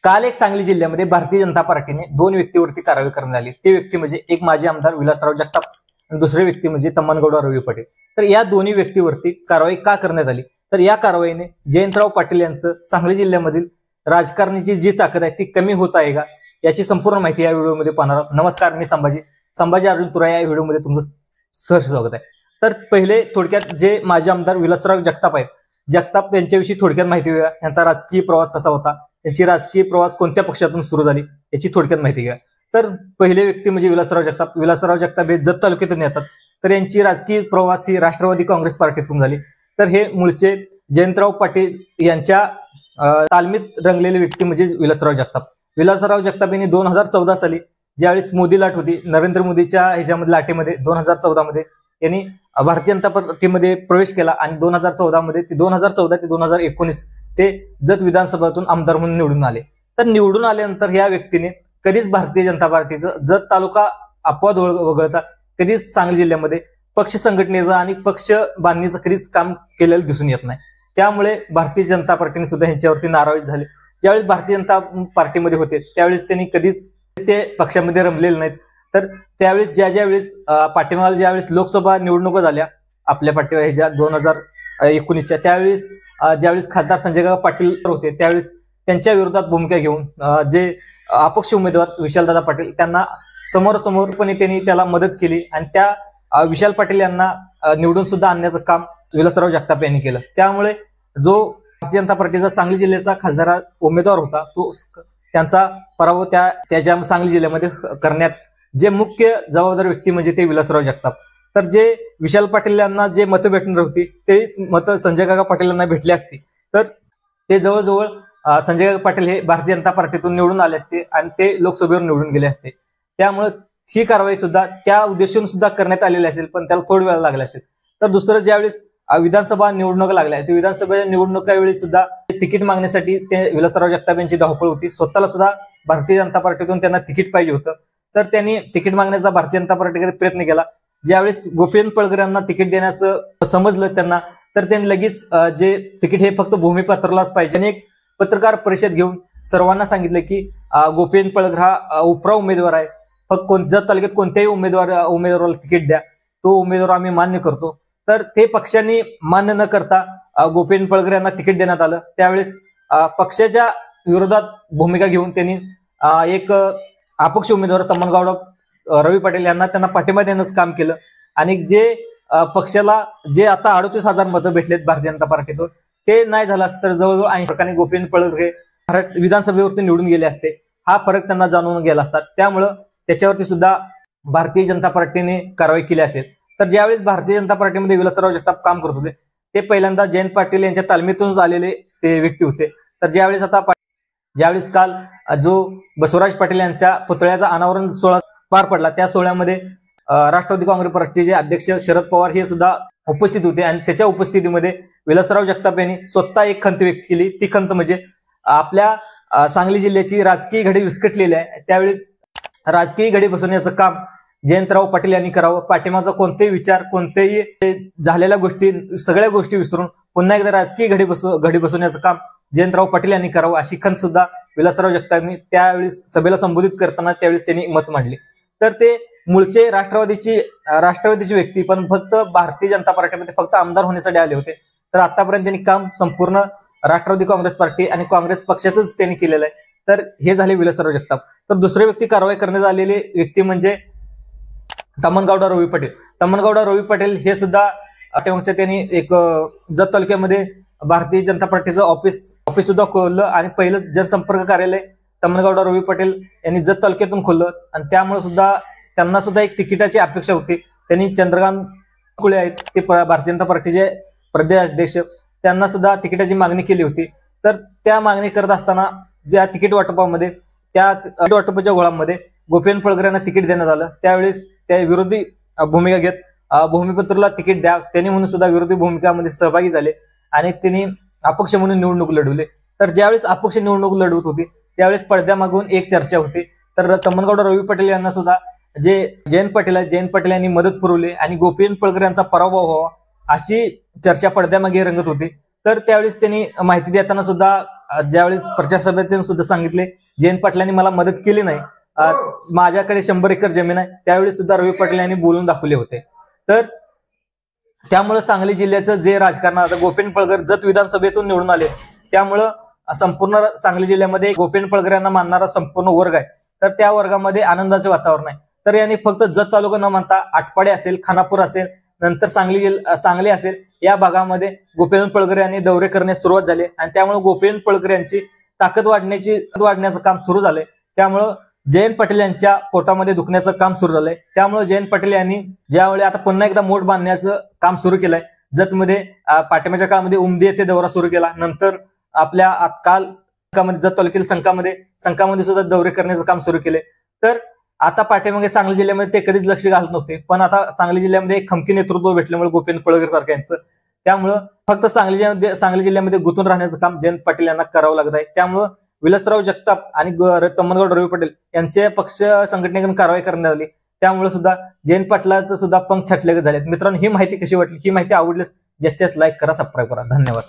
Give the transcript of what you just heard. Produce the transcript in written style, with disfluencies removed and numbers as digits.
काल एक सांगली जिल्ह्यामध्ये भारतीय जनता पार्टीने दोन व्यक्तीवरती कारवाई करण्यात आली। ते व्यक्ती म्हणजे एक माजी आमदार विलासराव जगताप आणि दुसरे व्यक्ती म्हणजे तम्मनगौडा रवी पटेल। तर या दोन्ही व्यक्तीवरती कारवाई का करण्यात आली, तर या कारवाईने जयंतराव पाटील यांचं सांगली जिल्ह्यामधील राजकारणाची जी ताकद आहे ती कमी होत आहे का, याची संपूर्ण माहिती या व्हिडिओमध्ये पाहणार आहोत। नमस्कार, मी संभाजी अर्जुन तुरा या व्हिडिओमध्ये तुमचं सहर्ष स्वागत आहे। तर पहिले थोडक्यात जे माजी आमदार विलासराव जगताप आहेत, जगताप यांच्याविषयी थोडक्यात माहिती घेऊया। यांचा राजकीय प्रवास कसा होता, त्यांची राजकीय प्रवास कोणत्या पक्षातून सुरू झाली याची थोडक्यात माहिती घ्या। तर पहिले व्यक्ती म्हणजे विलासराव जगताप हे जत तालुक्यातून येतात। तर यांची राजकीय प्रवास ही राष्ट्रवादी काँग्रेस पार्टीतून झाली। तर हे मूळचे जयंतराव पाटील यांच्या तालमीत रंगलेले व्यक्ती म्हणजे विलासराव जगताप यांनी 2014 साली ज्यावेळेस मोदी लाट होती, नरेंद्र मोदीच्या ह्याच्यामध्ये लाटेमध्ये 2014 मध्ये यांनी भारतीय जनता पार्टीमध्ये प्रवेश केला आणि 2014 ते 2019 ते जत विधानसभेतून आमदार म्हणून निवडून आले। तर निवडून आल्यानंतर या व्यक्तीने कधीच भारतीय जनता पार्टीचं जत तालुका अपवाद वगळता कधीच सांगली जिल्ह्यामध्ये पक्ष संघटनेचं आणि पक्ष बांधणीचं कधीच काम केलेलं दिसून येत नाही। त्यामुळे भारतीय जनता पार्टीने सुद्धा यांच्यावरती नाराज झाले। ज्यावेळेस भारतीय जनता पार्टीमध्ये होते त्यावेळेस त्यांनी कधीच ते पक्षामध्ये रमलेले नाहीत। तर त्यावेळेस ज्यावेळेस पाठीमागे ज्यावेळेस लोकसभा निवडणुका झाल्या आपल्या पाठीवर ह्याच्या 2019च्या, त्यावेळेस ज्यावेळेस खासदार संजय काका पाटील होते त्यावेळेस त्यांच्या विरोधात भूमिका घेऊन जे अपक्ष उमेदवार विशालदादा पाटील त्यांना समोरपणे त्यांनी त्याला मदत केली आणि त्या विशाल पाटील यांना निवडून सुद्धा आणण्याचं काम विलासराव जगताप यांनी केलं। त्यामुळे जो भारतीय जनता पार्टीचा सांगली जिल्ह्याचा खासदार उमेदवार होता तो त्यांचा पराभव त्याच्या सांगली जिल्ह्यामध्ये करण्यात जे मुख्य जबाबदार व्यक्ती म्हणजे ते विलासराव जगताप। तर जे विशाल पाटील यांना जे मतं भेटणार होती तेच मतं संजय काका पाटील यांना भेटली असती तर ते जवळजवळ संजय काका पाटील हे भारतीय जनता पार्टीतून निवडून आले असते आणि ते लोकसभेवर निवडून गेले असते। त्यामुळे ही कारवाई सुद्धा त्या उद्देशाने सुद्धा करण्यात आलेली असेल, पण त्याला थोडा वेळ लागला असेल। तर दुसरं ज्यावेळेस विधानसभा निवडणुका लागल्या ते विधानसभा निवडणुकावेळी सुद्धा तिकीट मागण्यासाठी ते विलासराव जगताप यांची धावपळ होती। स्वतःला सुद्धा भारतीय जनता पार्टीतून त्यांना तिकीट पाहिजे होतं, तर त्यांनी तिकीट मागण्याचा भारतीय जनता पार्टीकडे प्रयत्न केला। ज्यावेळेस गोपीचंद पळगर यांना तिकीट देण्याचं समजलं त्यांना, तर त्यांनी लगेच जे तिकीट हे फक्त भूमिपत्रालाच पाहिजे आणि एक पत्रकार परिषद घेऊन सर्वांना सांगितलं की गोपीचंद पळगर हा उपरा उमेदवार आहे, फक्त जत तालुक्यात कोणत्याही उमेदवाराला तिकीट द्या, तो उमेदवार आम्ही मान्य करतो। तर ते पक्षांनी मान्य न करता गोपीचंद पळगर यांना तिकीट देण्यात आलं। त्यावेळेस पक्षाच्या विरोधात भूमिका घेऊन त्यांनी एक अपक्ष उमेदवार तम्मनगौडा रवी पटेल यांना त्यांना पाठिंबा देण्याचं काम केलं आणि जे पक्षाला जे आता 38,000 मतं भेटलेत भारतीय जनता पार्टीतून ते नाही झालं असतं तर जवळजवळ 80% गोपीचंद पळगर हे विधानसभेवरती निवडून गेले असते। हा फरक त्यांना जाणून गेला असता, त्यामुळं त्याच्यावरती सुद्धा भारतीय जनता पार्टीने कारवाई केली असेल। तर ज्यावेळेस भारतीय जनता पार्टीमध्ये विलासराव जगताप काम करत होते ते पहिल्यांदा जयंत पाटील यांच्या तालमीतूनच आलेले ते व्यक्ती होते। तर ज्यावेळेस काल जो बसवराज पाटील यांच्या पुतळ्याचा अनावरण सोहळा पार पडला त्या सोहळ्यामध्ये राष्ट्रवादी काँग्रेस पार्टीचे अध्यक्ष शरद पवार हे सुद्धा उपस्थित होते आणि त्याच्या उपस्थितीमध्ये विलासराव जगताप यांनी स्वतः एक खंत व्यक्त केली। ती खंत म्हणजे आपल्या सांगली जिल्ह्याची राजकीय घडी विस्कटलेली आहे, त्यावेळेस राजकीय घडी बसवण्याचं काम जयंतराव पाटील यांनी करावं। पाठिंबाचा कोणतेही विचार, कोणतेही झालेल्या गोष्टी, सगळ्या गोष्टी विसरून पुन्हा एकदा राजकीय घडी बसवण्याचं काम जयंतराव पाटील यांनी करावं अशी खंत सुद्धा विलासराव जगताप यांनी त्यावेळेस सभेला संबोधित करताना त्यावेळेस त्यांनी मत मांडली। तर ते मूळचे राष्ट्रवादीची व्यक्ती पण फक्त भारतीय जनता पार्टीमध्ये फक्त आमदार होण्यासाठी आले होते। तर आतापर्यंत त्यांनी काम संपूर्ण राष्ट्रवादी काँग्रेस पार्टी आणि काँग्रेस पक्षाचंच त्यांनी केलेलं आहे। तर हे झाले विलासराव जगताप। तर दुसरे व्यक्ती कारवाई करण्यात आलेले व्यक्ती म्हणजे तम्मनगौडा रवी पटेल हे सुद्धा त्यांनी एक जत तालुक्यामध्ये भारतीय जनता पार्टीचं ऑफिस सुद्धा खोललं आणि पहिलं जनसंपर्क कार्यालय तम्मनगौडा रवी पटेल यांनी जत तालुक्यातून खोललं आणि त्यामुळे सुद्धा त्यांना सुद्धा एक तिकिटाची अपेक्षा होती। त्यांनी चंद्रकांत कुळे आहेत ते भारतीय जनता पार्टीचे प्रदेश अध्यक्ष, त्यांना सुद्धा तिकिटाची मागणी केली होती। तर त्या मागणी करत असताना ज्या तिकीट वाटपामध्ये वाटपाच्या घोळामध्ये गोपीचंद पळगर यांना तिकीट देण्यात आलं, त्यावेळेस त्या विरोधी भूमिका घेत भूमिपत्राला तिकीट द्या त्यांनी म्हणून सुद्धा विरोधी भूमिकामध्ये सहभागी झाले आणि त्यांनी अपक्ष म्हणून निवडणूक लढवले। तर ज्यावेळेस अपक्ष निवडणूक लढवत होती त्यावेळेस पडद्यामागून एक चर्चा होती। तर तम्मनगौडा रवी पटेल यांना सुद्धा जे जयंत पाटील यांनी मदत पुरवली आणि गोपीचंद पळगर यांचा पराभव व्हावा अशी चर्चा पडद्यामागे रंगत होती। तर त्यावेळेस त्यांनी माहिती देताना सुद्धा ज्यावेळेस प्रचार सभेत त्यांनी सुद्धा सांगितले, जयंत पाटलांनी मला मदत केली नाही, माझ्याकडे 100 एकर जमीन आहे, त्यावेळी सुद्धा रवी पाटील यांनी बोलून दाखवले होते. तर त्यामुळे सांगली जिल्ह्याचं जे राजकारण, आता गोपीन पळगर जत विधानसभेतून निवडून आले, त्यामुळं संपूर्ण सांगली जिल्ह्यामध्ये गोपीन पळगर यांना मानणारा संपूर्ण वर्ग आहे. तर त्या वर्गामध्ये आनंदाचे वातावरण आहे. तर यांनी फक्त जत तालुका न म्हणता आटपाडी असेल, खानापूर असेल, नंतर सांगली असेल, या भागामध्ये गोपीन पळगर यांनी दौरे करण्यास सुरुवात झाली आणि त्यामुळे गोपीन पळगर यांची ताकद वाढण्याचं काम सुरू झालंय. त्यामुळं जयंत पाटील यांच्या पोटामध्ये दुखण्याचं काम सुरू झालंय. त्यामुळे जयंत पाटील यांनी ज्यावेळी आता पुन्हा एकदा मोठ बांधण्याचं काम सुरू केलंय, जतमध्ये पाठिंब्याच्या काळामध्ये उमदी येथे दौरा सुरू केला, नंतर आपल्या काल जत तालुक्यातील संकामध्ये सुद्धा दौरे करण्याचं काम सुरू केले. तर आता पाठीमागे सांगली जिल्ह्यामध्ये ते कधीच लक्ष घालत नव्हते, पण आता सांगली जिल्ह्यामध्ये एक खमकी नेतृत्व भेटल्यामुळे गोपीन पळगर सारख्यांचं, त्यामुळं फक्त सांगली जिल्ह्यामध्ये गुंतून राहण्याचं काम जयंत पाटील यांना करावं लागत आहे. त्यामुळं विलासराव जगताप आणि तम्मनगौड रवी पटेल यांच्या पक्ष संघटनेकडून कारवाई करण्यात आली. त्यामुळे सुद्धा जयंत पाटलाचं सुद्धा पंख छाटले झालेत. मित्रांनो, ही माहिती कशी वाटली? ही माहिती आवडल्यास जास्तीत जास्त लाईक करा, सबस्क्राईब करा. धन्यवाद.